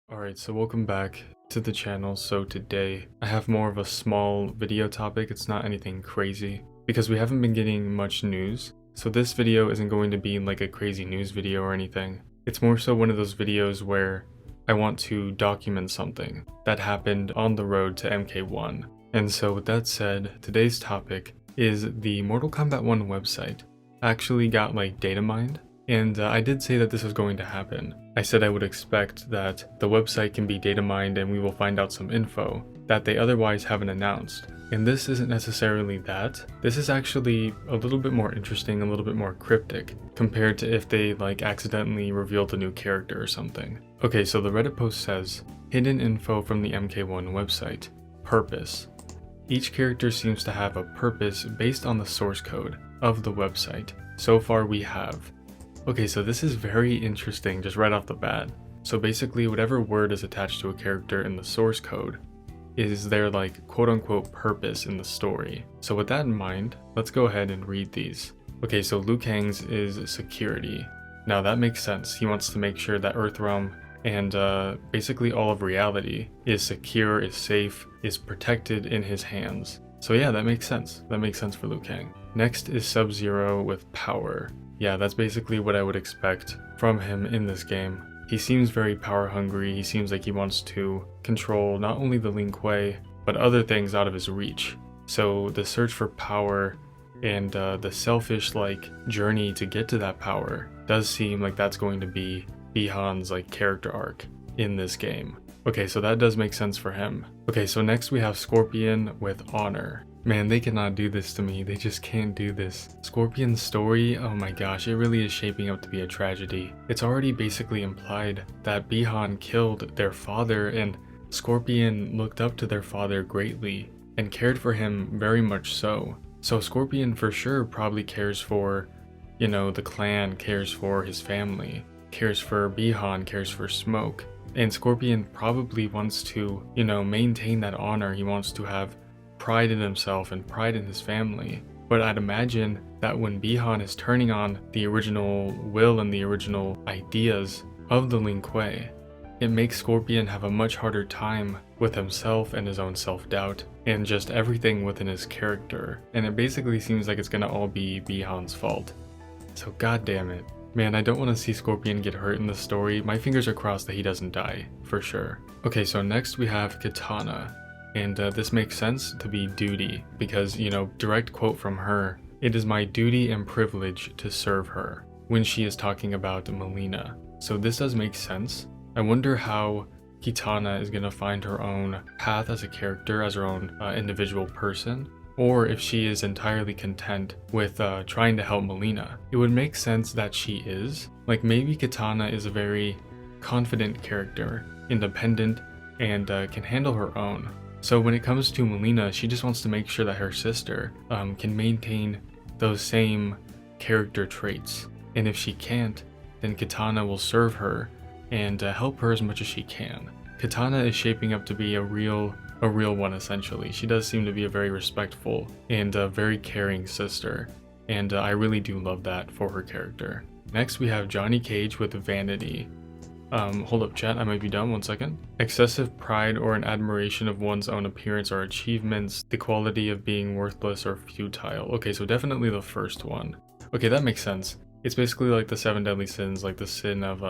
Alright, so welcome back to the channel. So today I have more of a small video topic. It's not anything crazy because we haven't been getting much news. So this video isn't going to be like a crazy news video or anything. It's more so one of those videos where I want to document something that happened on the road to MK1. And so with that said, today's topic is the Mortal Kombat 1 website actually got like data mined. And I did say that this was going to happen. I said I would expect that the website can be data mined and we will find out some info that they otherwise haven't announced. And this isn't necessarily that. This is actually a little bit more interesting, a little bit more cryptic compared to if they like accidentally revealed a new character or something. Okay, so the Reddit post says, hidden info from the MK1 website. Purpose. Each character seems to have a purpose based on the source code of the website. So far we have. Okay, so this is very interesting just right off the bat. So basically whatever word is attached to a character in the source code is their like quote unquote purpose in the story. So with that in mind, let's go ahead and read these. Okay, so Liu Kang's is security. Now that makes sense. He wants to make sure that Earthrealm and basically all of reality is secure, is safe, is protected in his hands. So yeah, that makes sense. That makes sense for Liu Kang. Next is Sub-Zero with power. Yeah, that's basically what I would expect from him in this game. He seems very power hungry. He seems like he wants to control not only the Lin Kuei, but other things out of his reach. So the search for power and the selfish like journey to get to that power does seem like that's going to be Bi-Han's like character arc in this game. Okay, so that does make sense for him. Okay, so next we have Scorpion with honor. Man, they cannot do this to me. They just can't do this. Scorpion's story, oh my gosh, it really is shaping up to be a tragedy. It's already basically implied that Bi-Han killed their father, and Scorpion looked up to their father greatly and cared for him very much so. So Scorpion for sure probably cares for, you know, the clan, cares for his family, cares for Bi-Han, cares for Smoke. And Scorpion probably wants to, you know, maintain that honor. He wants to have pride in himself and pride in his family. But I'd imagine that when Bi-Han is turning on the original will and the original ideas of the Lin Kuei, it makes Scorpion have a much harder time with himself and his own self-doubt and just everything within his character. And it basically seems like it's gonna all be Bi-Han's fault. So god damn it. Man, I don't want to see Scorpion get hurt in the story. My fingers are crossed that he doesn't die, for sure. Okay, so next we have Kitana. And this makes sense to be duty, because, you know, direct quote from her, "It is my duty and privilege to serve her," when she is talking about Melina. So this does make sense. I wonder how Kitana is going to find her own path as a character, as her own individual person, or if she is entirely content with trying to help Melina. It would make sense that she is. Like maybe Kitana is a very confident character, independent, and can handle her own. So when it comes to Melina, she just wants to make sure that her sister can maintain those same character traits. And if she can't, then Kitana will serve her and help her as much as she can. Kitana is shaping up to be a real one essentially. She does seem to be a very respectful and very caring sister. And I really do love that for her character. Next we have Johnny Cage with vanity. Hold up chat, I might be dumb, 1 second. Excessive pride or an admiration of one's own appearance or achievements, the quality of being worthless or futile. Okay, so definitely the first one. Okay, that makes sense. It's basically like the 7 deadly sins, like the sin of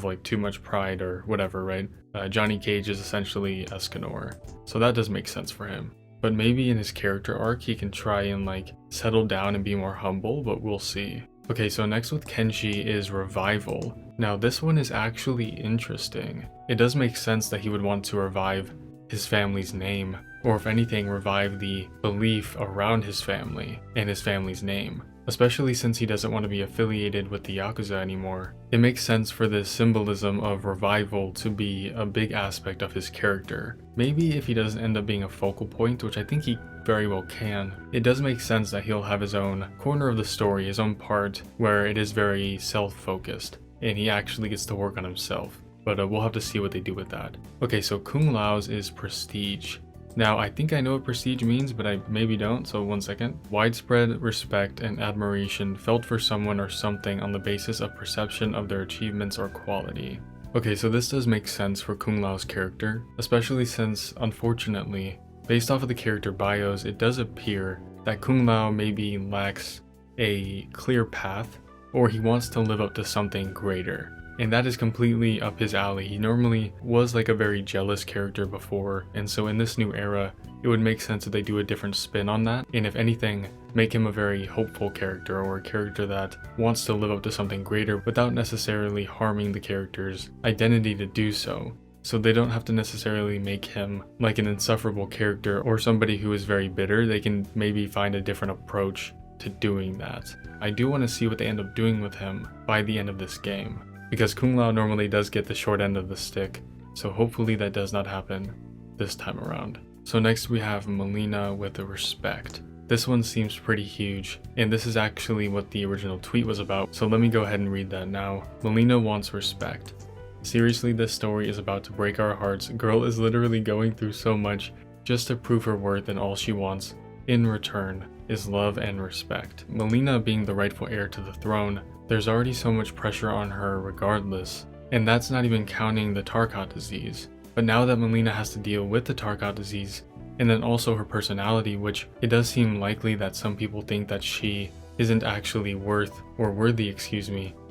like too much pride or whatever, right? Johnny Cage is essentially Escanor, so that does make sense for him. But maybe in his character arc, he can try and like settle down and be more humble, but we'll see. Okay, so next with Kenshi is revival. Now this one is actually interesting. It does make sense that he would want to revive his family's name, or if anything, revive the belief around his family and his family's name. Especially since he doesn't want to be affiliated with the Yakuza anymore. It makes sense for this symbolism of revival to be a big aspect of his character. Maybe if he doesn't end up being a focal point, which I think he very well can, it does make sense that he'll have his own corner of the story, his own part, where it is very self-focused, and he actually gets to work on himself. But we'll have to see what they do with that. Okay, so Kung Lao's is prestige. Now, I think I know what prestige means, but I maybe don't, so 1 second. Widespread respect and admiration felt for someone or something on the basis of perception of their achievements or quality. Okay, so this does make sense for Kung Lao's character, especially since, unfortunately, based off of the character bios, it does appear that Kung Lao maybe lacks a clear path, or he wants to live up to something greater. And that is completely up his alley. He normally was like a very jealous character before, and so in this new era, it would make sense that they do a different spin on that, and if anything, make him a very hopeful character, or a character that wants to live up to something greater without necessarily harming the character's identity to do so. So they don't have to necessarily make him like an insufferable character or somebody who is very bitter. They can maybe find a different approach to doing that. I do want to see what they end up doing with him by the end of this game, because Kung Lao normally does get the short end of the stick, so hopefully that does not happen this time around. So next we have Melina with the respect. This one seems pretty huge, and this is actually what the original tweet was about, so let me go ahead and read that now. Melina wants respect. Seriously, this story is about to break our hearts. Girl is literally going through so much just to prove her worth, and all she wants in return is love and respect. Melina being the rightful heir to the throne, there's already so much pressure on her regardless, and that's not even counting the Tarkat disease. But now that Melina has to deal with the Tarkat disease, and then also her personality, which it does seem likely that some people think that she isn't actually worthy,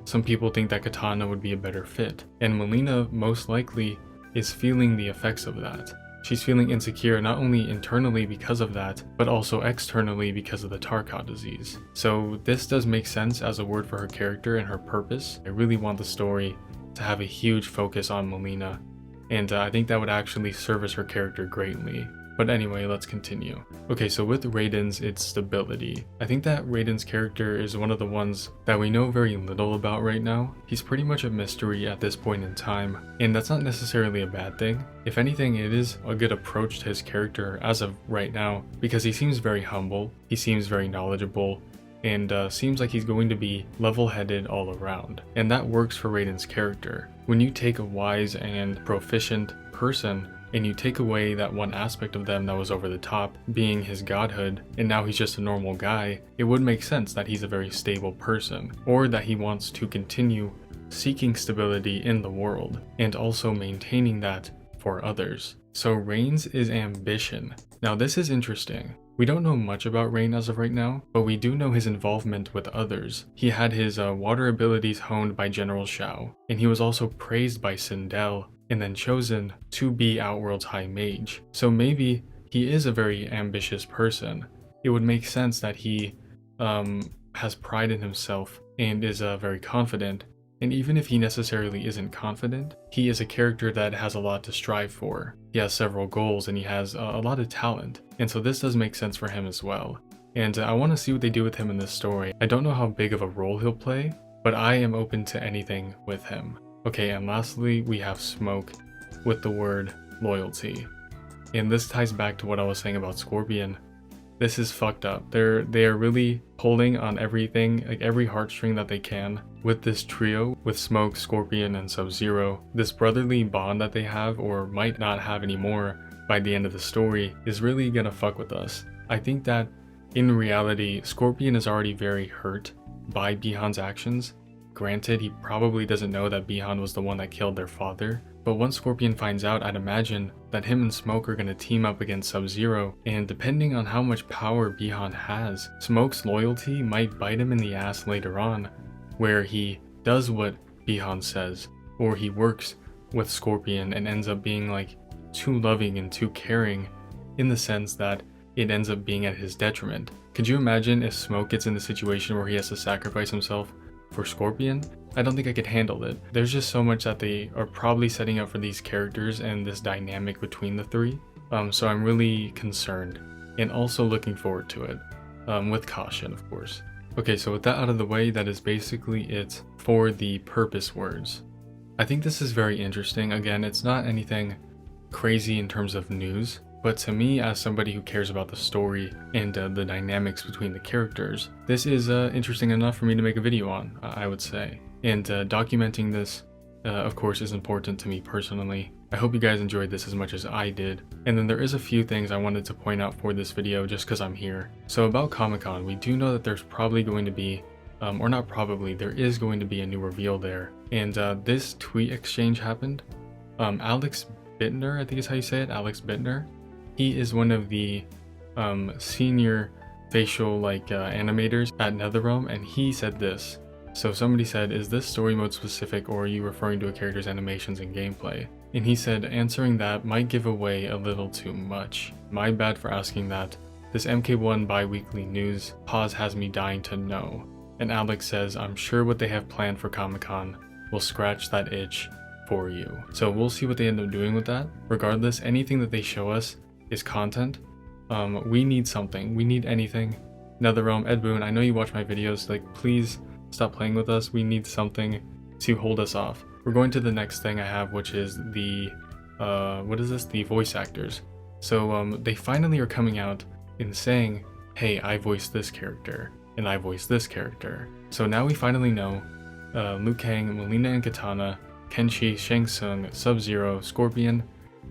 some people think that Katana would be a better fit, and Melina most likely is feeling the effects of that. She's feeling insecure not only internally because of that, but also externally because of the Tarkat disease. So this does make sense as a word for her character and her purpose. I really want the story to have a huge focus on Melina, and I think that would actually service her character greatly. But anyway, let's continue. Okay, so with Raiden's, it's stability. I think that Raiden's character is one of the ones that we know very little about right now. He's pretty much a mystery at this point in time, and that's not necessarily a bad thing. If anything, it is a good approach to his character as of right now, because he seems very humble, he seems very knowledgeable, and seems like he's going to be level-headed all around. And that works for Raiden's character. When you take a wise and proficient person, and you take away that one aspect of them that was over the top, being his godhood, and now he's just a normal guy, it would make sense that he's a very stable person, or that he wants to continue seeking stability in the world, and also maintaining that for others. So Rain's is ambition. Now this is interesting. We don't know much about Rain as of right now, but we do know his involvement with others. He had his water abilities honed by General Shao, and he was also praised by Sindel, and then chosen to be Outworld's High Mage. So maybe he is a very ambitious person. It would make sense that he has pride in himself and is very confident. And even if he necessarily isn't confident, he is a character that has a lot to strive for. He has several goals and he has a lot of talent. And so this does make sense for him as well. And I want to see what they do with him in this story. I don't know how big of a role he'll play, but I am open to anything with him. Okay, and lastly, we have Smoke with the word loyalty. And this ties back to what I was saying about Scorpion. This is fucked up. They are really pulling on everything, like every heartstring that they can with this trio, with Smoke, Scorpion, and Sub-Zero. This brotherly bond that they have, or might not have anymore by the end of the story, is really gonna fuck with us. I think that in reality, Scorpion is already very hurt by Bihan's actions. Granted, he probably doesn't know that Bihan was the one that killed their father, but once Scorpion finds out, I'd imagine that him and Smoke are going to team up against Sub-Zero, and depending on how much power Bihan has, Smoke's loyalty might bite him in the ass later on, where he does what Bihan says, or he works with Scorpion and ends up being like too loving and too caring, in the sense that it ends up being at his detriment. Could you imagine if Smoke gets in the situation where he has to sacrifice himself for Scorpion? I don't think I could handle it. There's just so much that they are probably setting up for these characters and this dynamic between the three. So I'm really concerned and also looking forward to it, with caution, of course. Okay, so with that out of the way, that is basically it for the purpose words. I think this is very interesting. Again, it's not anything crazy in terms of news, but to me, as somebody who cares about the story and the dynamics between the characters, this is interesting enough for me to make a video on, I would say. And documenting this, of course, is important to me personally. I hope you guys enjoyed this as much as I did. And then there is a few things I wanted to point out for this video just because I'm here. So about Comic-Con, we do know that there's probably going to be, or not probably, there is going to be a new reveal there And this tweet exchange happened. Alex Bittner, I think is how you say it, Alex Bittner. He is one of the senior facial animators at NetherRealm, and he said this. So somebody said, is this story mode specific, or are you referring to a character's animations and gameplay? And he said, answering that might give away a little too much. My bad for asking that. This MK1 bi-weekly news pause has me dying to know. And Alex says, I'm sure what they have planned for Comic-Con will scratch that itch for you. So we'll see what they end up doing with that. Regardless, anything that they show us is content. We need something. We need anything. NetherRealm, Ed Boon, I know you watch my videos, like please stop playing with us. We need something to hold us off. We're going to the next thing I have, which is the, what is this? The voice actors. So they finally are coming out and saying, hey, I voiced this character, and I voiced this character. So now we finally know Liu Kang, Melina and Katana, Kenshi, Shang Tsung, Sub-Zero, Scorpion,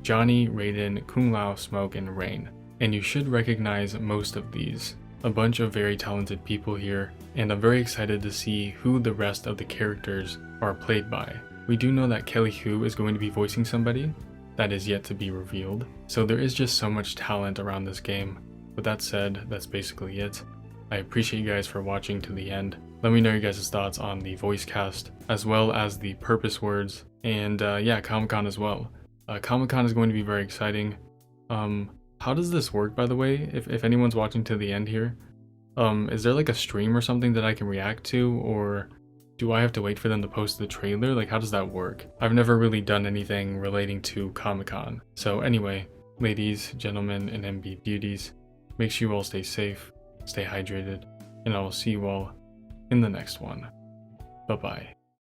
Johnny, Raiden, Kung Lao, Smoke, and Rain. And you should recognize most of these. A bunch of very talented people here, and I'm very excited to see who the rest of the characters are played by. We do know that Kelly Hu is going to be voicing somebody. That is yet to be revealed. So there is just so much talent around this game. With that said, that's basically it. I appreciate you guys for watching to the end. Let me know your guys' thoughts on the voice cast, as well as the purpose words, and yeah, Comic-Con as well. Comic-Con is going to be very exciting. How does this work, by the way, if anyone's watching to the end here? Is there like a stream or something that I can react to, or do I have to wait for them to post the trailer? Like, how does that work? I've never really done anything relating to Comic-Con. So anyway, ladies, gentlemen, and MB beauties, make sure you all stay safe, stay hydrated, and I will see you all in the next one. Bye-bye.